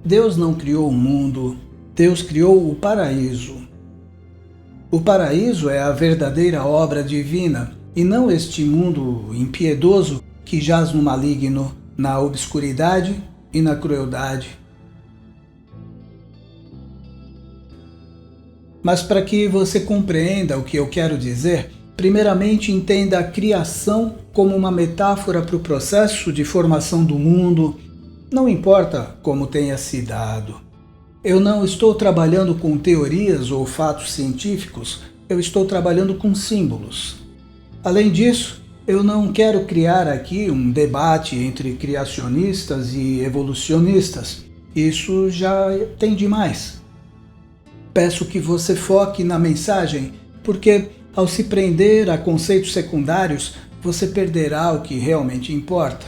Deus não criou o mundo, Deus criou o paraíso. O paraíso é a verdadeira obra divina e não este mundo impiedoso que jaz no maligno, na obscuridade e na crueldade. Mas para que você compreenda o que eu quero dizer, primeiramente entenda a criação como uma metáfora para o processo de formação do mundo, não importa como tenha se dado. Eu não estou trabalhando com teorias ou fatos científicos, eu estou trabalhando com símbolos. Além disso, eu não quero criar aqui um debate entre criacionistas e evolucionistas. Isso já tem demais. Peço que você foque na mensagem, porque ao se prender a conceitos secundários, você perderá o que realmente importa.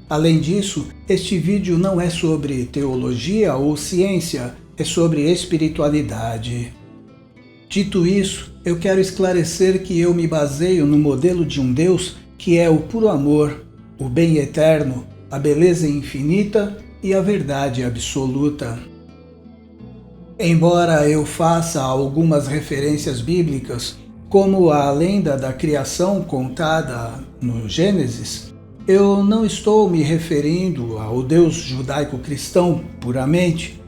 Além disso, este vídeo não é sobre teologia ou ciência, é sobre espiritualidade. Dito isso, eu quero esclarecer que eu me baseio no modelo de um Deus que é o puro amor, o bem eterno, a beleza infinita e a verdade absoluta. Embora eu faça algumas referências bíblicas, como a lenda da criação contada no Gênesis, eu não estou me referindo ao Deus judaico-cristão puramente.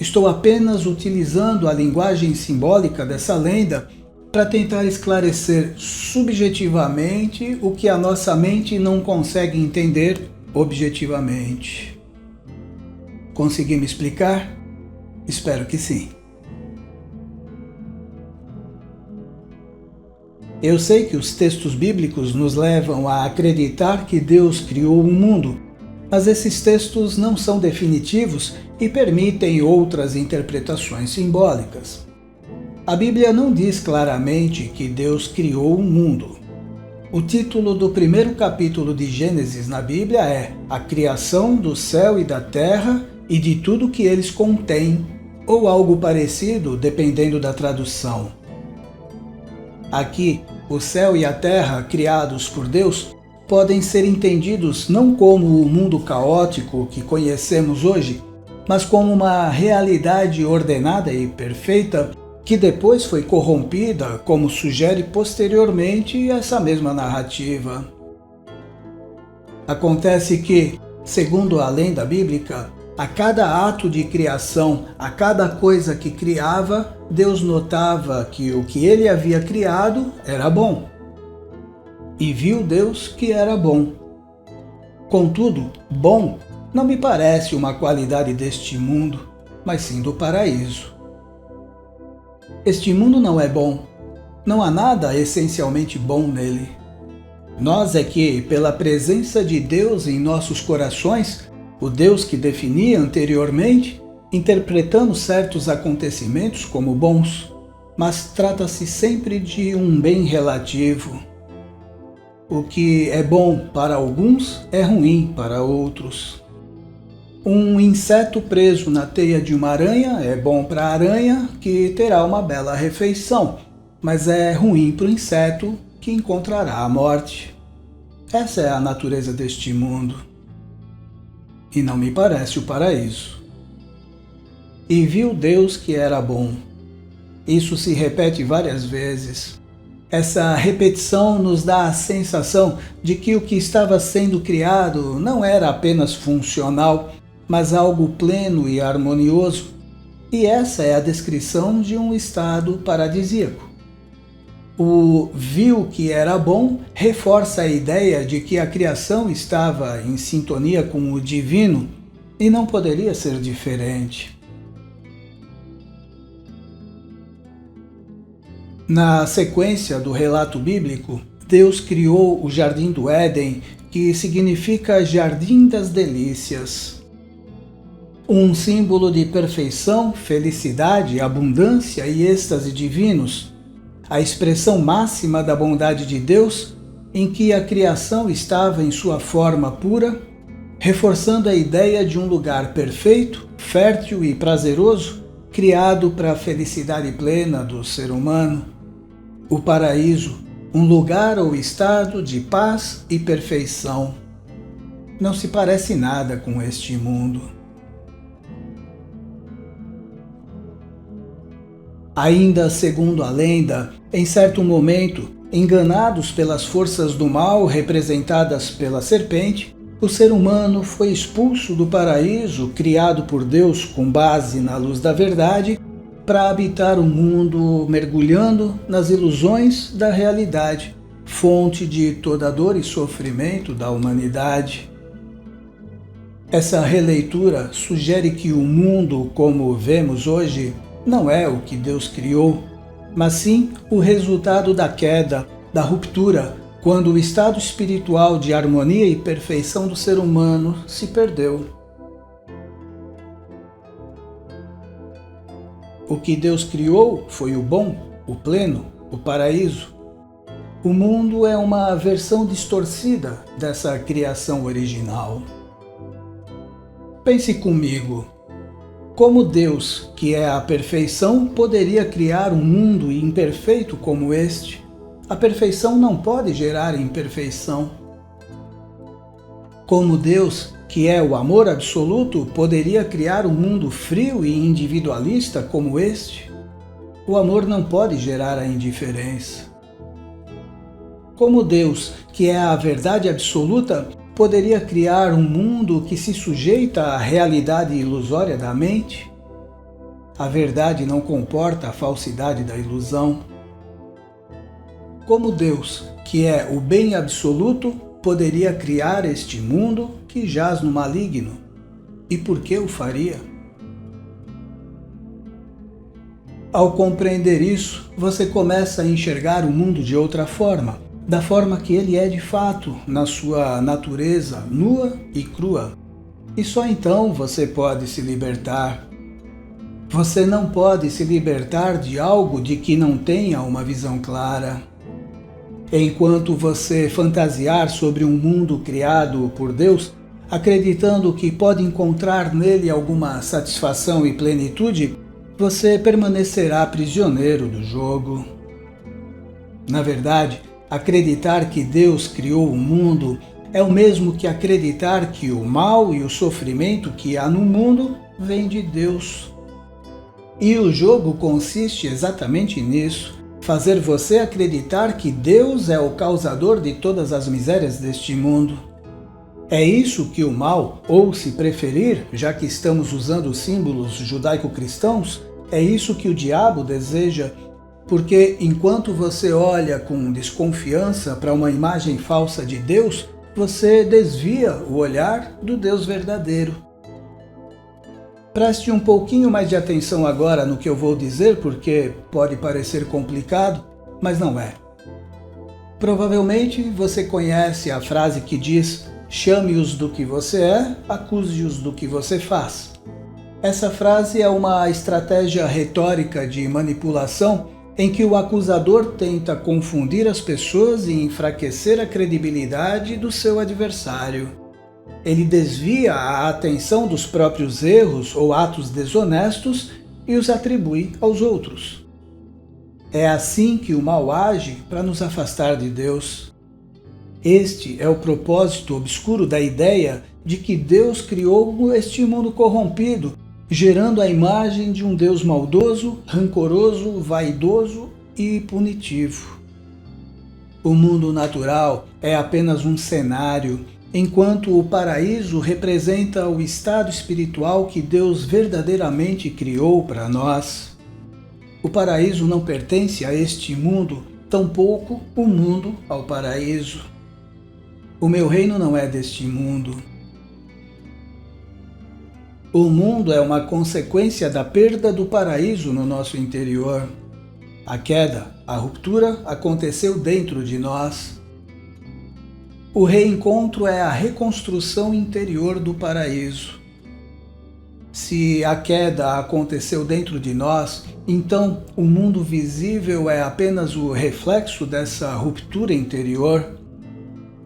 Estou apenas utilizando a linguagem simbólica dessa lenda para tentar esclarecer subjetivamente o que a nossa mente não consegue entender objetivamente. Consegui me explicar? Espero que sim. Eu sei que os textos bíblicos nos levam a acreditar que Deus criou o mundo, mas esses textos não são definitivos e permitem outras interpretações simbólicas. A Bíblia não diz claramente que Deus criou o mundo. O título do primeiro capítulo de Gênesis na Bíblia é A Criação do Céu e da Terra e de tudo que eles contêm, ou algo parecido, dependendo da tradução. Aqui, o céu e a terra, criados por Deus, podem ser entendidos não como o mundo caótico que conhecemos hoje, mas como uma realidade ordenada e perfeita que depois foi corrompida, como sugere posteriormente essa mesma narrativa. Acontece que, segundo a lenda bíblica, a cada ato de criação, a cada coisa que criava, Deus notava que o que ele havia criado era bom. E viu Deus que era bom. Contudo, bom não me parece uma qualidade deste mundo, mas sim do paraíso. Este mundo não é bom. Não há nada essencialmente bom nele. Nós é que, pela presença de Deus em nossos corações, o Deus que definia anteriormente, interpretamos certos acontecimentos como bons, mas trata-se sempre de um bem relativo. O que é bom para alguns é ruim para outros. Um inseto preso na teia de uma aranha é bom para a aranha, que terá uma bela refeição, mas é ruim para o inseto, que encontrará a morte. Essa é a natureza deste mundo. E não me parece o paraíso. E viu Deus que era bom. Isso se repete várias vezes. Essa repetição nos dá a sensação de que o que estava sendo criado não era apenas funcional, mas algo pleno e harmonioso. E essa é a descrição de um estado paradisíaco. O viu que era bom reforça a ideia de que a criação estava em sintonia com o divino e não poderia ser diferente. Na sequência do relato bíblico, Deus criou o Jardim do Éden, que significa Jardim das Delícias. Um símbolo de perfeição, felicidade, abundância e êxtase divinos. A expressão máxima da bondade de Deus, em que a criação estava em sua forma pura, reforçando a ideia de um lugar perfeito, fértil e prazeroso, criado para a felicidade plena do ser humano. O paraíso, um lugar ou estado de paz e perfeição. Não se parece nada com este mundo. Ainda segundo a lenda, em certo momento, enganados pelas forças do mal representadas pela serpente, o ser humano foi expulso do paraíso criado por Deus com base na luz da verdade para habitar o mundo mergulhando nas ilusões da realidade, fonte de toda dor e sofrimento da humanidade. Essa releitura sugere que o mundo como o vemos hoje não é o que Deus criou, mas sim o resultado da queda, da ruptura, quando o estado espiritual de harmonia e perfeição do ser humano se perdeu. O que Deus criou foi o bom, o pleno, o paraíso. O mundo é uma versão distorcida dessa criação original. Pense comigo. Como Deus, que é a perfeição, poderia criar um mundo imperfeito como este? A perfeição não pode gerar imperfeição. Como Deus, que é o amor absoluto, poderia criar um mundo frio e individualista como este? O amor não pode gerar a indiferença. Como Deus, que é a verdade absoluta, poderia criar um mundo que se sujeita à realidade ilusória da mente? A verdade não comporta a falsidade da ilusão. Como Deus, que é o bem absoluto, poderia criar este mundo que jaz no maligno? E por que o faria? Ao compreender isso, você começa a enxergar o mundo de outra forma, da forma que ele é de fato, na sua natureza nua e crua. E só então você pode se libertar. Você não pode se libertar de algo de que não tenha uma visão clara. Enquanto você fantasiar sobre um mundo criado por Deus, acreditando que pode encontrar nele alguma satisfação e plenitude, você permanecerá prisioneiro do jogo. Na verdade, acreditar que Deus criou o mundo é o mesmo que acreditar que o mal e o sofrimento que há no mundo vêm de Deus. E o jogo consiste exatamente nisso, fazer você acreditar que Deus é o causador de todas as misérias deste mundo. É isso que o mal, ou se preferir, já que estamos usando símbolos judaico-cristãos, é isso que o diabo deseja, porque enquanto você olha com desconfiança para uma imagem falsa de Deus, você desvia o olhar do Deus verdadeiro. Preste um pouquinho mais de atenção agora no que eu vou dizer, porque pode parecer complicado, mas não é. Provavelmente você conhece a frase que diz: chame-os do que você é, acuse-os do que você faz. Essa frase é uma estratégia retórica de manipulação em que o acusador tenta confundir as pessoas e enfraquecer a credibilidade do seu adversário. Ele desvia a atenção dos próprios erros ou atos desonestos e os atribui aos outros. É assim que o mal age para nos afastar de Deus. Este é o propósito obscuro da ideia de que Deus criou este mundo corrompido, gerando a imagem de um Deus maldoso, rancoroso, vaidoso e punitivo. O mundo natural é apenas um cenário, enquanto o paraíso representa o estado espiritual que Deus verdadeiramente criou para nós. O paraíso não pertence a este mundo, tampouco o mundo ao paraíso. O meu reino não é deste mundo. O mundo é uma consequência da perda do paraíso no nosso interior. A queda, a ruptura aconteceu dentro de nós. O reencontro é a reconstrução interior do paraíso. Se a queda aconteceu dentro de nós, então o mundo visível é apenas o reflexo dessa ruptura interior.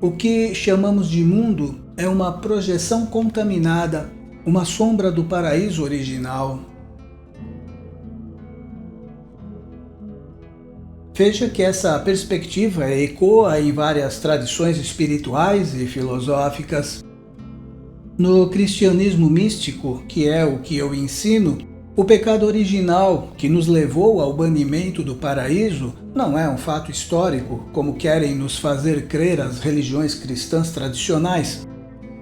O que chamamos de mundo é uma projeção contaminada, uma sombra do paraíso original. Veja que essa perspectiva ecoa em várias tradições espirituais e filosóficas. No cristianismo místico, que é o que eu ensino, O pecado original que nos levou ao banimento do paraíso não é um fato histórico, como querem nos fazer crer as religiões cristãs tradicionais,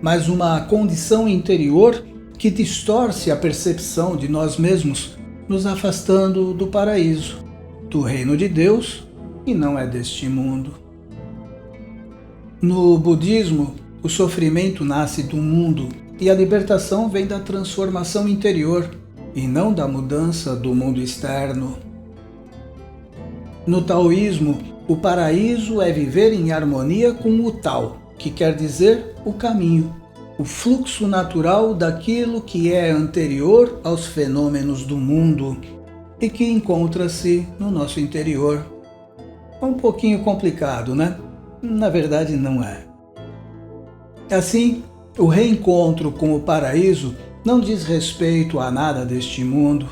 mas uma condição interior que distorce a percepção de nós mesmos, nos afastando do paraíso, do reino de Deus, e não é deste mundo. No budismo, o sofrimento nasce do mundo e a libertação vem da transformação interior e não da mudança do mundo externo. No taoísmo, o paraíso é viver em harmonia com o Tao, que quer dizer o caminho, o fluxo natural daquilo que é anterior aos fenômenos do mundo e que encontra-se no nosso interior. É um pouquinho complicado, né? Na verdade, não é. Assim, o reencontro com o paraíso não diz respeito a nada deste mundo.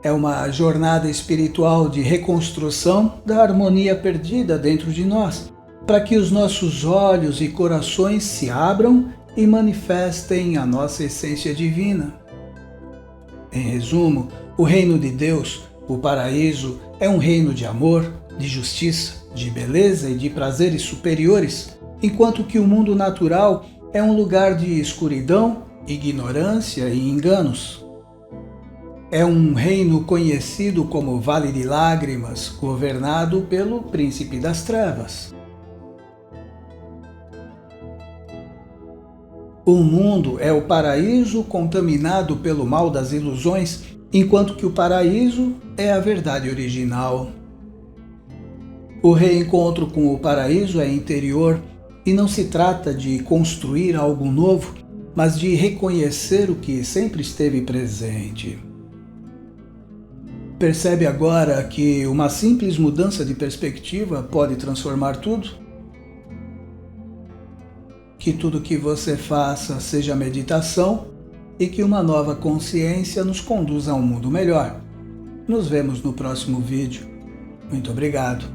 É uma jornada espiritual de reconstrução da harmonia perdida dentro de nós, para que os nossos olhos e corações se abram e manifestem a nossa essência divina. Em resumo, o reino de Deus, o paraíso, é um reino de amor, de justiça, de beleza e de prazeres superiores, enquanto que o mundo natural é um lugar de escuridão, ignorância e enganos. É um reino conhecido como Vale de Lágrimas, governado pelo Príncipe das Trevas. O mundo é o paraíso contaminado pelo mal das ilusões, enquanto que o paraíso é a verdade original. O reencontro com o paraíso é interior e não se trata de construir algo novo, mas de reconhecer o que sempre esteve presente. Percebe agora que uma simples mudança de perspectiva pode transformar tudo? Que tudo que você faça seja meditação e que uma nova consciência nos conduza a um mundo melhor. Nos vemos no próximo vídeo. Muito obrigado.